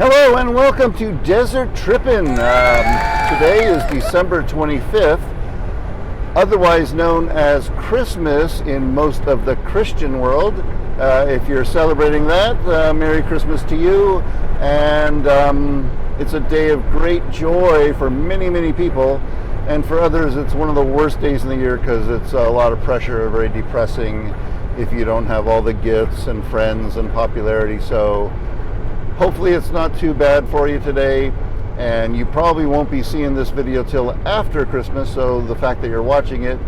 Hello and welcome to DesertTrippin. Today is December 25th, otherwise known as Christmas in most of the Christian world. If you're celebrating that, Merry Christmas to you. And it's a day of great joy for many, many people. And for others, it's one of the worst days in the year because it's a lot of pressure, very depressing if you don't have all the gifts and friends and popularity. So hopefully it's not too bad for you today, and you probably won't be seeing this video till after Christmas, so the fact that you're watching it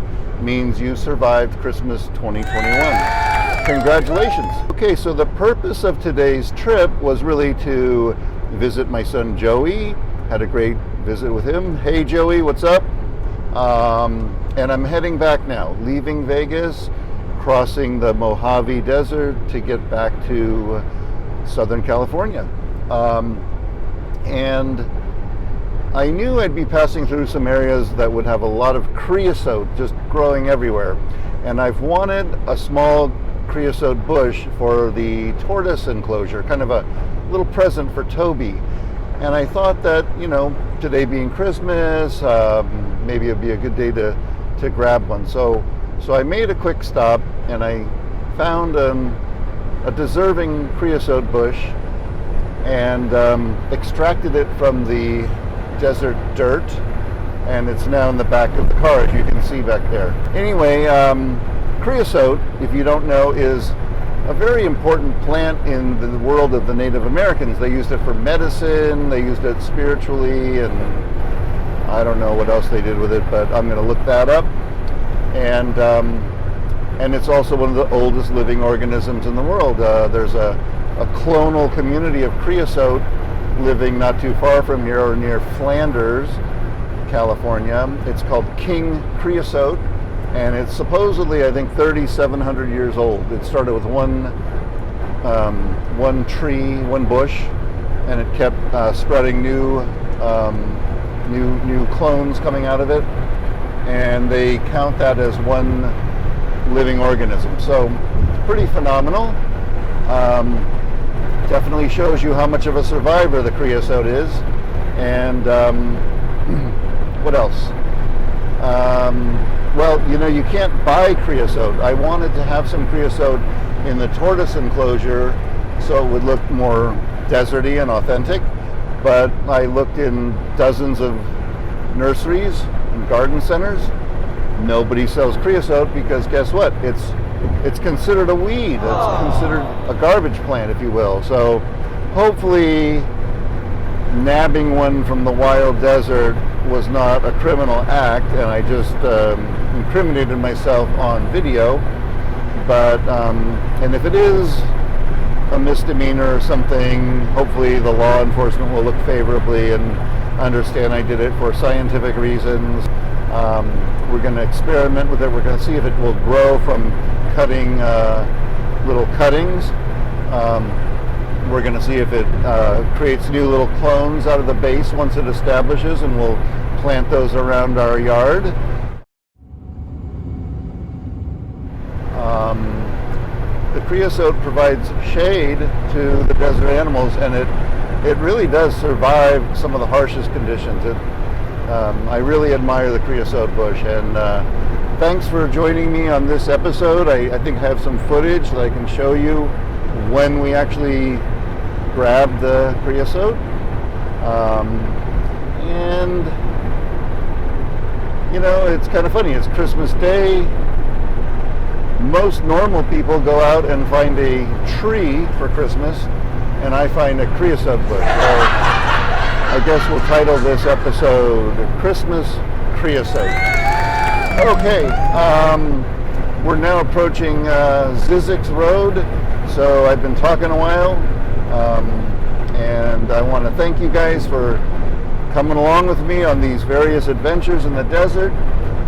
means you survived Christmas 2021. Congratulations. Okay, so the purpose of today's trip was really to visit my son Joey. Had a great visit with him. Hey Joey, what's up? And I'm heading back now, leaving Vegas, crossing the Mojave Desert to get back to Southern California. And I knew I'd be passing through some areas that would have a lot of creosote just growing everywhere. And I've wanted a small creosote bush for the tortoise enclosure, kind of a little present for Toby. And I thought that, you know, today being Christmas, maybe it'd be a good day to grab one. So I made a quick stop and I found a deserving creosote bush and extracted it from the desert dirt, and it's now in the back of the car, as you can see back there. Anyway, creosote, if you don't know, is a very important plant in the world of the Native Americans. They used it for medicine, they used it spiritually, and I don't know what else they did with it, but I'm going to look that up. And it's also one of the oldest living organisms in the world. There's a clonal community of creosote living not too far from here, or near Flanders, California. It's called king creosote, and it's supposedly, I think, 3,700 years old. It started with one tree, one bush, and it kept spreading new clones coming out of it, and they count that as one living organism. So it's pretty phenomenal. Definitely shows you how much of a survivor the creosote is. And what else? Well, you know, you can't buy creosote. I wanted to have some creosote in the tortoise enclosure so it would look more deserty and authentic, but I looked in dozens of nurseries and garden centers. Nobody sells creosote because guess what? It's considered a weed. It's considered a garbage plant, if you will. So hopefully nabbing one from the wild desert was not a criminal act, and I just incriminated myself on video. But and if it is a misdemeanor or something, hopefully the law enforcement will look favorably and understand I did it for scientific reasons. We're going to experiment with it. We're going to see if it will grow from cutting little cuttings. We're going to see if it creates new little clones out of the base once it establishes, and we'll plant those around our yard. The creosote provides shade to the desert animals, and it really does survive some of the harshest conditions. I really admire the creosote bush, and thanks for joining me on this episode. I think I have some footage that I can show you when we actually grabbed the creosote. And, you know, it's kind of funny. It's Christmas Day. Most normal people go out and find a tree for Christmas, and I find a creosote bush. So I guess we'll title this episode Christmas Creosote. Okay, we're now approaching Zizek's Road, so I've been talking a while, and I want to thank you guys for coming along with me on these various adventures in the desert.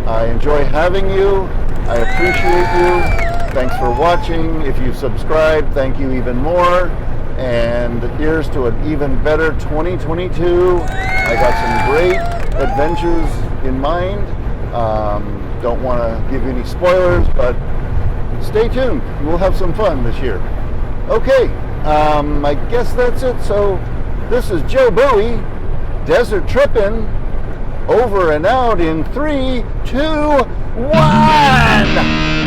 I enjoy having you. I appreciate you. Thanks for watching. If you subscribe, thank you even more. And here's to an even better 2022. I got some great adventures in mind. Don't want to give you any spoilers, but stay tuned. We'll have some fun this year. Okay, I guess that's it. So This is Joe Bowie, Desert Trippin', over and out in 3, 2, 1.